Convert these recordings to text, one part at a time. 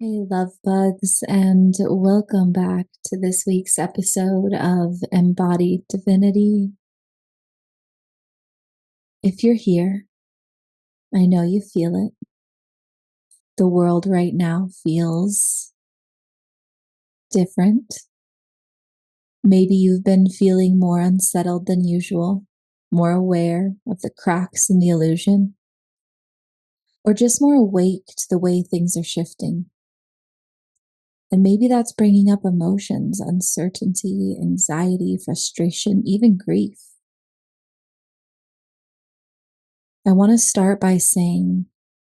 Hey, love bugs, and welcome back to this week's episode of Embodied Divinity. If you're here, I know you feel it. The world right now feels different. Maybe you've been feeling more unsettled than usual, more aware of the cracks in the illusion, or just more awake to the way things are shifting. And maybe that's bringing up emotions, uncertainty, anxiety, frustration, even grief. I want to start by saying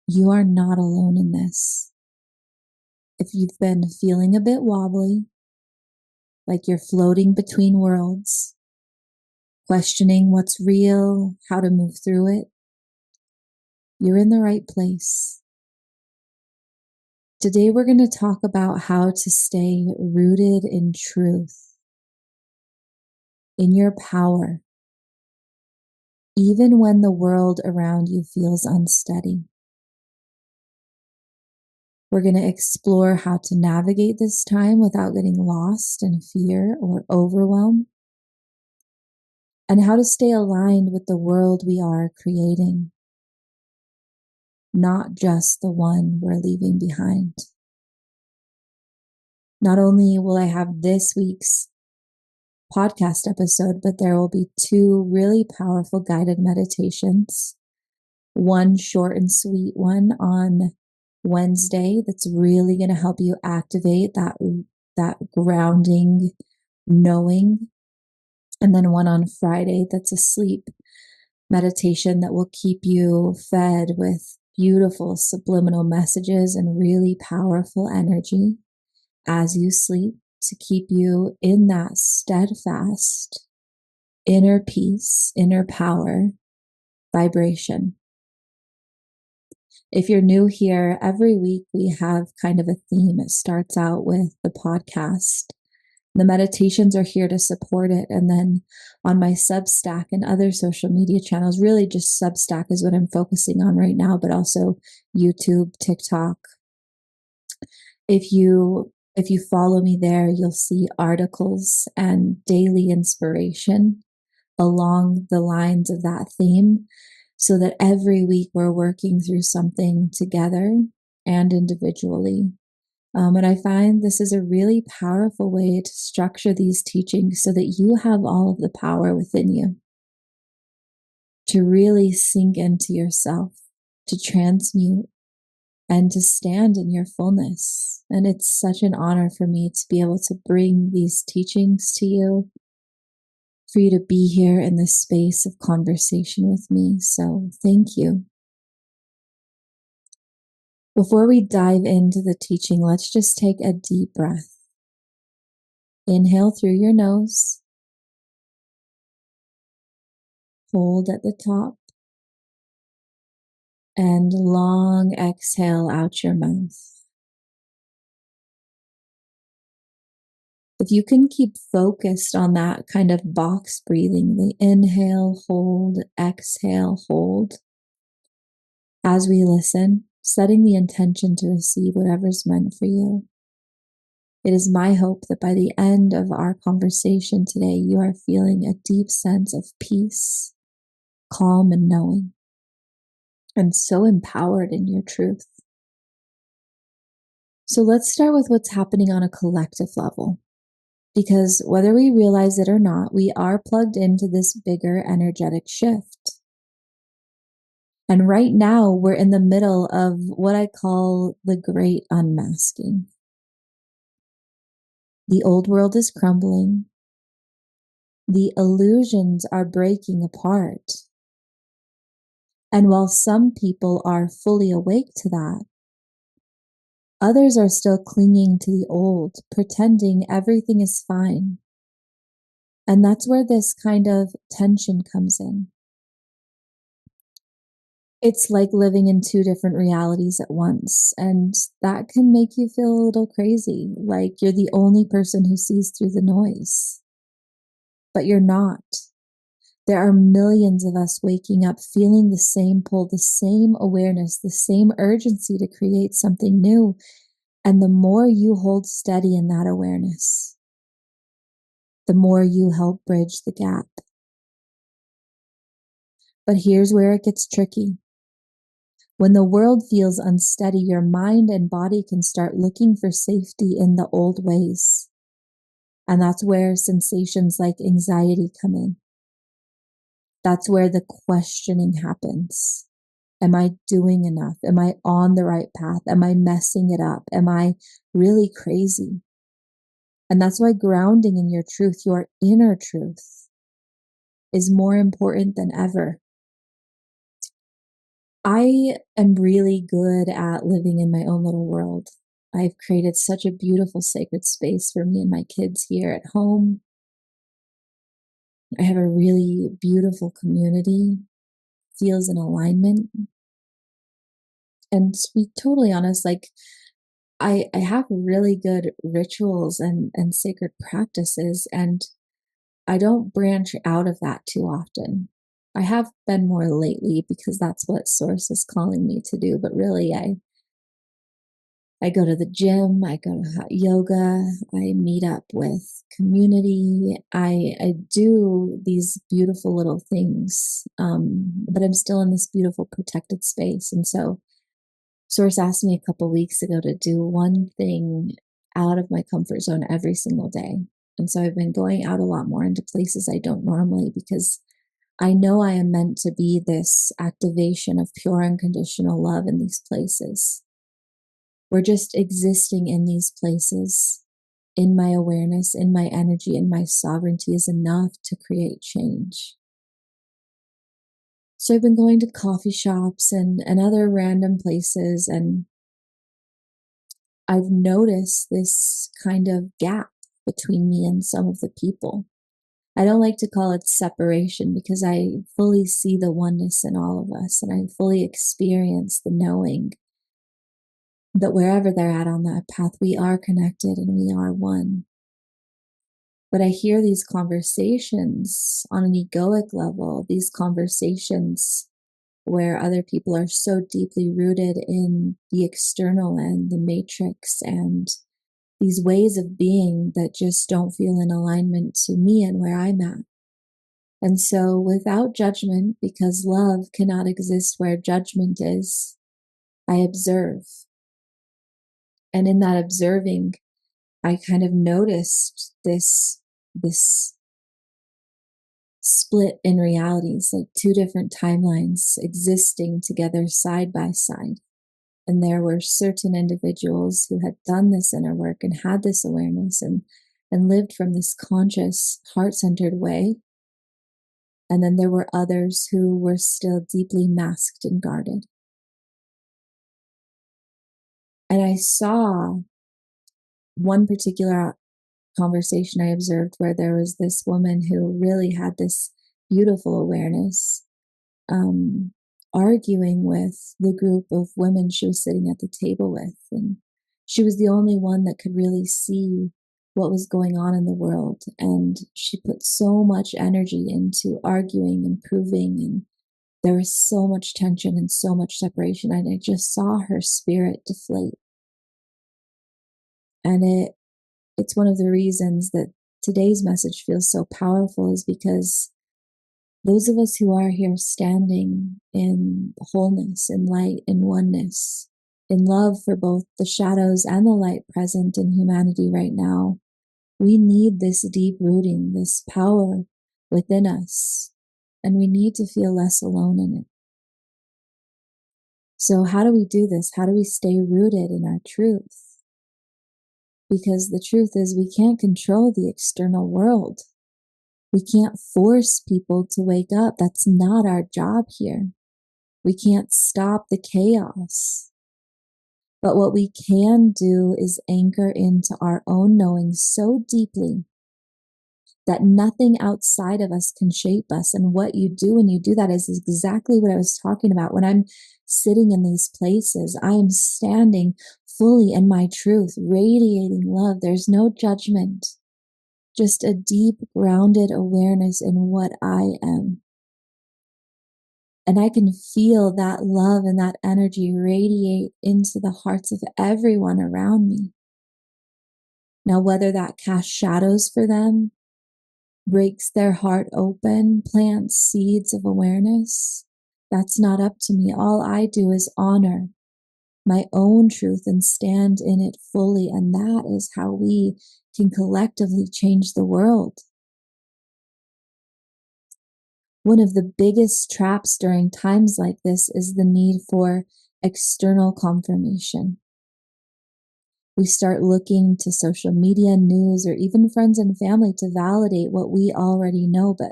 you are not alone in this. If you've been feeling a bit wobbly, like you're floating between worlds, questioning what's real, how to move through it, you're in the right place. Today, we're going to talk about how to stay rooted in truth, in your power, even when the world around you feels unsteady. We're going to explore how to navigate this time without getting lost in fear or overwhelm, and how to stay aligned with the world we are creating, not just the one we're leaving behind. Not only will I have this week's podcast episode, but there will be two really powerful guided meditations. One short and sweet one on Wednesday that's really going to help you activate that grounding knowing. And then one on Friday that's a sleep meditation that will keep you fed with beautiful subliminal messages and really powerful energy as you sleep to keep you in that steadfast inner peace, inner power vibration. If you're new here, every week we have kind of a theme. It starts out with the podcast. The meditations are here to support it. And then on my Substack and other social media channels, really just Substack is what I'm focusing on right now, but also YouTube, TikTok. If you follow me there, you'll see articles and daily inspiration along the lines of that theme, so that every week we're working through something together and individually. And I find this is a really powerful way to structure these teachings so that you have all of the power within you to really sink into yourself, to transmute, and to stand in your fullness. And it's such an honor for me to be able to bring these teachings to you, for you to be here in this space of conversation with me. So thank you. Before we dive into the teaching, let's just take a deep breath. Inhale through your nose. Hold at the top. And long exhale out your mouth. If you can keep focused on that kind of box breathing, the inhale, hold, exhale, hold, as we listen, setting the intention to receive whatever's meant for you. It is my hope that by the end of our conversation today, you are feeling a deep sense of peace, calm, and knowing, and so empowered in your truth. So let's start with what's happening on a collective level, because whether we realize it or not, we are plugged into this bigger energetic shift. And right now, we're in the middle of what I call the great unmasking. The old world is crumbling. The illusions are breaking apart. And while some people are fully awake to that, others are still clinging to the old, pretending everything is fine. And that's where this kind of tension comes in. It's like living in two different realities at once, and that can make you feel a little crazy, like you're the only person who sees through the noise. But you're not. There are millions of us waking up feeling the same pull, the same awareness, the same urgency to create something new. And the more you hold steady in that awareness, the more you help bridge the gap. But here's where it gets tricky. When the world feels unsteady, your mind and body can start looking for safety in the old ways. And that's where sensations like anxiety come in. That's where the questioning happens. Am I doing enough? Am I on the right path? Am I messing it up? Am I really crazy? And that's why grounding in your truth, your inner truth, is more important than ever. I am really good at living in my own little world. I've created such a beautiful sacred space for me and my kids here at home. I have a really beautiful community, feels in alignment. And to be totally honest, like I have really good rituals and sacred practices, and I don't branch out of that too often. I have been more lately because that's what Source is calling me to do, but really I go to the gym, I go to hot yoga, I meet up with community, I do these beautiful little things, but I'm still in this beautiful protected space. And so Source asked me a couple weeks ago to do one thing out of my comfort zone every single day. And so I've been going out a lot more into places I don't normally, because I know I am meant to be this activation of pure unconditional love in these places. We're just existing in these places, in my awareness, in my energy, in my sovereignty is enough to create change. So I've been going to coffee shops and other random places, and I've noticed this kind of gap between me and some of the people. I don't like to call it separation because I fully see the oneness in all of us, and I fully experience the knowing that wherever they're at on that path, we are connected and we are one. But I hear these conversations on an egoic level, these conversations where other people are so deeply rooted in the external and the matrix and these ways of being that just don't feel in alignment to me and where I'm at. And so, without judgment, because love cannot exist where judgment is, I observe. And in that observing, I kind of noticed this split in realities, like two different timelines existing together side by side. And there were certain individuals who had done this inner work and had this awareness and lived from this conscious, heart-centered way. And then there were others who were still deeply masked and guarded. And I saw one particular conversation I observed where there was this woman who really had this beautiful awareness, arguing with the group of women she was sitting at the table with. And she was the only one that could really see what was going on in the world. And she put so much energy into arguing and proving. And there was so much tension and so much separation. And I just saw her spirit deflate. And it's one of the reasons that today's message feels so powerful, is because those of us who are here standing in wholeness, in light, in oneness, in love for both the shadows and the light present in humanity right now, we need this deep rooting, this power within us, and we need to feel less alone in it. So how do we do this? How do we stay rooted in our truth? Because the truth is, we can't control the external world. We can't force people to wake up. That's not our job here. We can't stop the chaos. But what we can do is anchor into our own knowing so deeply that nothing outside of us can shape us. And what you do when you do that is exactly what I was talking about. When I'm sitting in these places, I am standing fully in my truth, radiating love. There's no judgment, just a deep, grounded awareness in what I am. And I can feel that love and that energy radiate into the hearts of everyone around me. Now, whether that casts shadows for them, breaks their heart open, plants seeds of awareness, that's not up to me. All I do is honor my own truth and stand in it fully. And that is how we can collectively change the world. One of the biggest traps during times like this is the need for external confirmation. We start looking to social media, news, or even friends and family to validate what we already know. But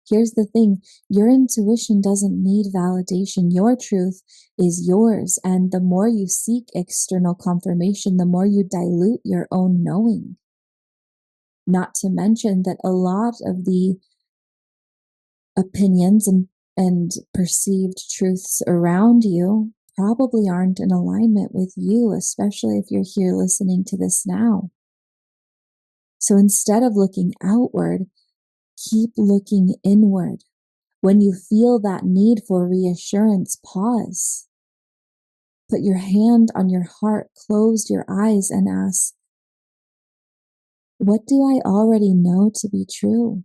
here's the thing, your intuition doesn't need validation. Your truth is yours. And the more you seek external confirmation, the more you dilute your own knowing. Not to mention that a lot of the opinions and perceived truths around you probably aren't in alignment with you, especially if you're here listening to this now. So instead of looking outward, keep looking inward. When you feel that need for reassurance, pause. Put your hand on your heart, close your eyes, and ask, what do I already know to be true?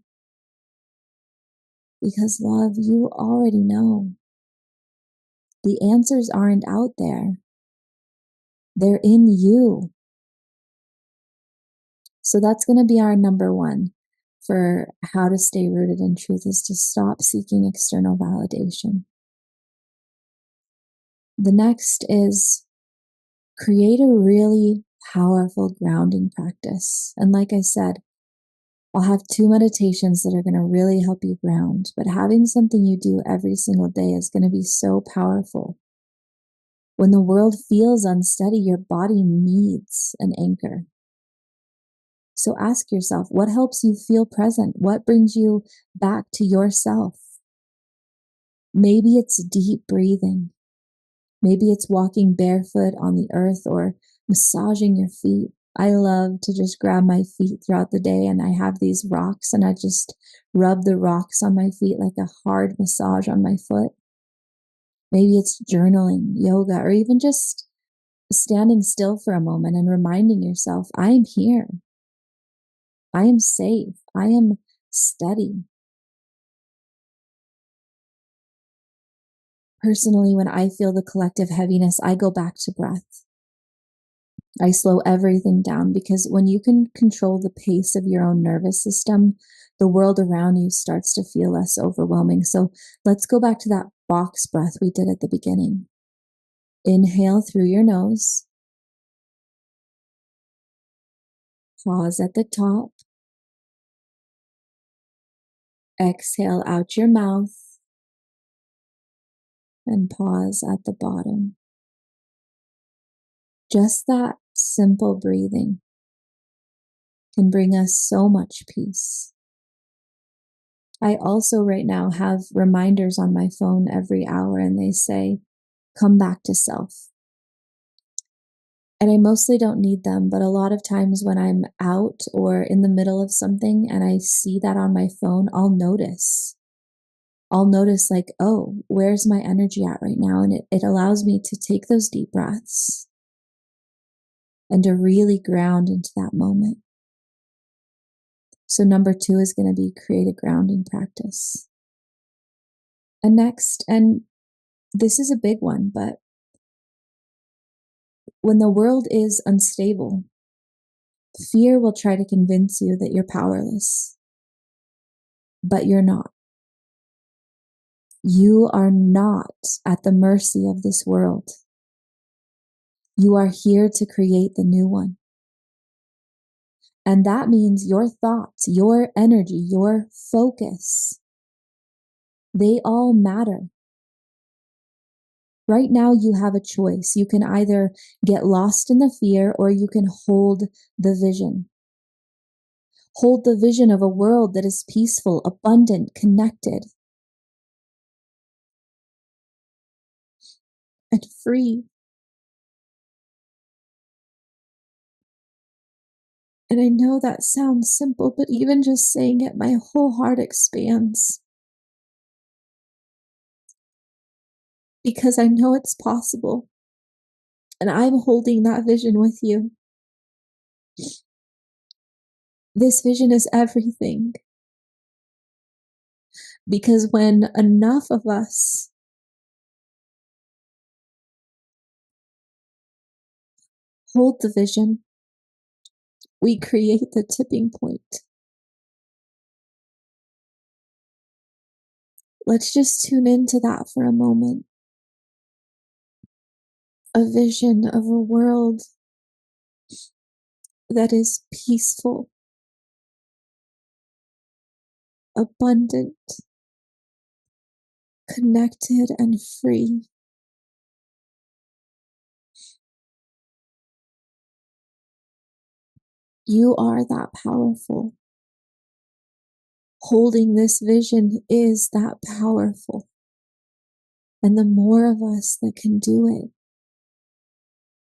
Because, love, you already know. The answers aren't out there. They're in you. So that's going to be our number one for how to stay rooted in truth, is to stop seeking external validation. The next is create a really powerful grounding practice. And like I said, I'll have 2 meditations that are going to really help you ground, but having something you do every single day is going to be so powerful. When the world feels unsteady, your body needs an anchor. So ask yourself, what helps you feel present? What brings you back to yourself? Maybe it's deep breathing. Maybe it's walking barefoot on the earth or massaging your feet. I love to just grab my feet throughout the day, and I have these rocks and I just rub the rocks on my feet like a hard massage on my foot. Maybe it's journaling, yoga, or even just standing still for a moment and reminding yourself, I am here. I am safe. I am steady. Personally, when I feel the collective heaviness, I go back to breath. I slow everything down, because when you can control the pace of your own nervous system, the world around you starts to feel less overwhelming. So let's go back to that box breath we did at the beginning. Inhale through your nose. Pause at the top. Exhale out your mouth. And pause at the bottom. Just that simple breathing can bring us so much peace. I also right now have reminders on my phone every hour, and they say, come back to self. And I mostly don't need them, but a lot of times when I'm out or in the middle of something and I see that on my phone, I'll notice. Like, oh, where's my energy at right now? And it allows me to take those deep breaths and to really ground into that moment. So number 2 is going to be create a grounding practice. And next, and this is a big one, but when the world is unstable, fear will try to convince you that you're powerless, but you're not. You are not at the mercy of this world. You are here to create the new one. And that means your thoughts, your energy, your focus, they all matter. Right now, you have a choice. You can either get lost in the fear, or you can hold the vision. Hold the vision of a world that is peaceful, abundant, connected, and free. And I know that sounds simple, but even just saying it, my whole heart expands. because I know it's possible. And I'm holding that vision with you. This vision is everything. Because when enough of us hold the vision, we create the tipping point. Let's just tune into that for a moment. A vision of a world that is peaceful, abundant, connected, and free. You are that powerful. Holding this vision is that powerful. And the more of us that can do it,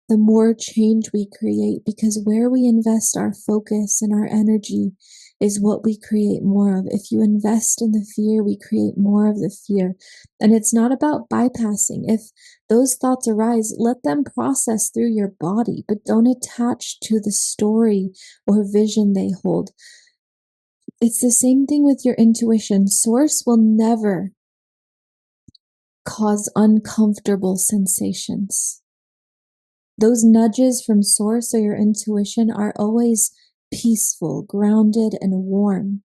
the more change we create, because where we invest our focus and our energy is what we create more of. If you invest in the fear, we create more of the fear. And it's not about bypassing. If those thoughts arise, let them process through your body, but don't attach to the story or vision they hold. It's the same thing with your intuition. Source will never cause uncomfortable sensations. Those nudges from source or your intuition are always peaceful, grounded, and warm.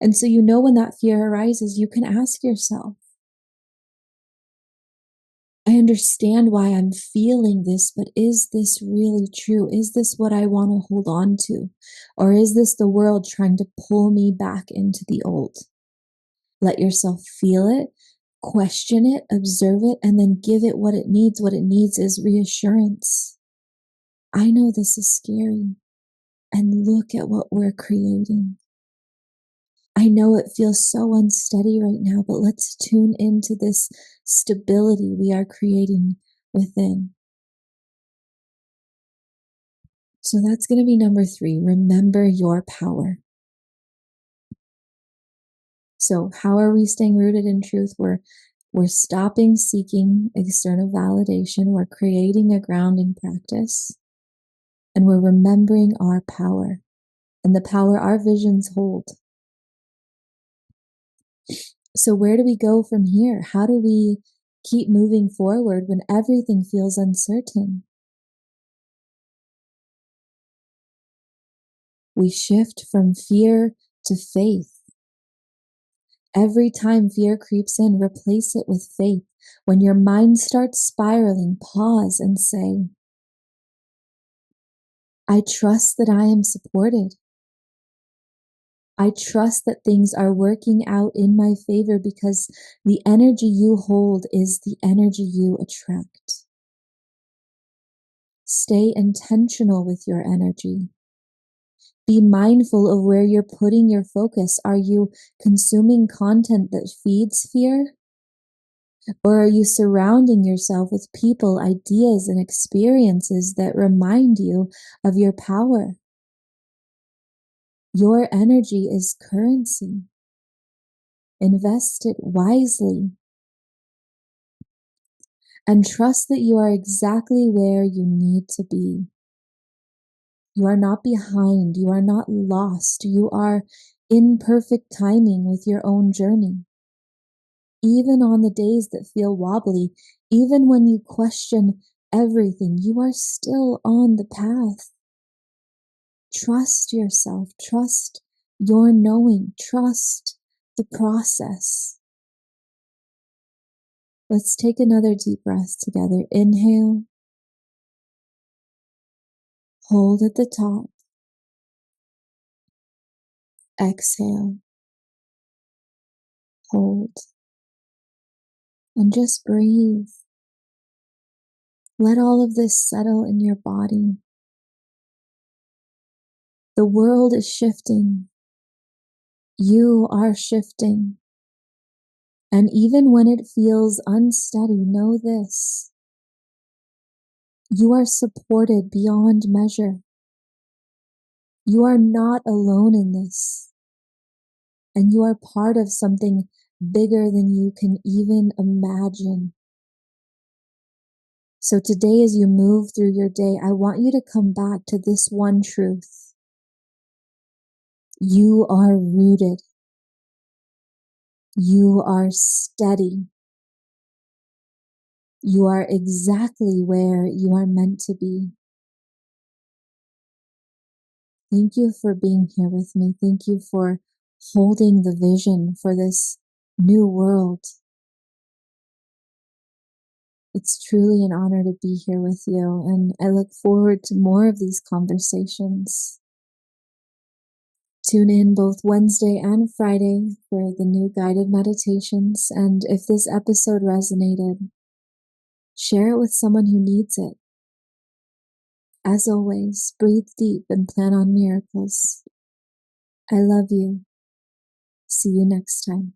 And so you know when that fear arises, you can ask yourself, I understand why I'm feeling this, but is this really true? Is this what I want to hold on to? Or is this the world trying to pull me back into the old? Let yourself feel it, question it, observe it, and then give it what it needs. What it needs is reassurance. I know this is scary, and look at what we're creating. I know it feels so unsteady right now, but let's tune into this stability we are creating within. So that's going to be number 3. Remember your power. So how are we staying rooted in truth? We're stopping seeking external validation. We're creating a grounding practice. And we're remembering our power and the power our visions hold. So where do we go from here? How do we keep moving forward when everything feels uncertain? We shift from fear to faith. Every time fear creeps in, replace it with faith. When your mind starts spiraling, pause and say, I trust that I am supported. I trust that things are working out in my favor because the energy you hold is the energy you attract. Stay intentional with your energy. Be mindful of where you're putting your focus. Are you consuming content that feeds fear? Or are you surrounding yourself with people, ideas, and experiences that remind you of your power? Your energy is currency. Invest it wisely. And trust that you are exactly where you need to be. You are not behind. You are not lost. You are in perfect timing with your own journey. Even on the days that feel wobbly, even when you question everything, you are still on the path. Trust yourself. Trust your knowing. Trust the process. Let's take another deep breath together. Inhale. Hold at the top. Exhale. Hold. And just breathe. Let all of this settle in your body. The world is shifting. You are shifting. And even when it feels unsteady, know this. You are supported beyond measure. You are not alone in this. And you are part of something bigger than you can even imagine. So today, as you move through your day, I want you to come back to this one truth. You are rooted. You are steady. You are exactly where you are meant to be. Thank you for being here with me. Thank you for holding the vision for this new world. It's truly an honor to be here with you, and I look forward to more of these conversations. Tune in both Wednesday and Friday for the new guided meditations, and if this episode resonated, share it with someone who needs it. As always, breathe deep and plan on miracles. I love you. See you next time.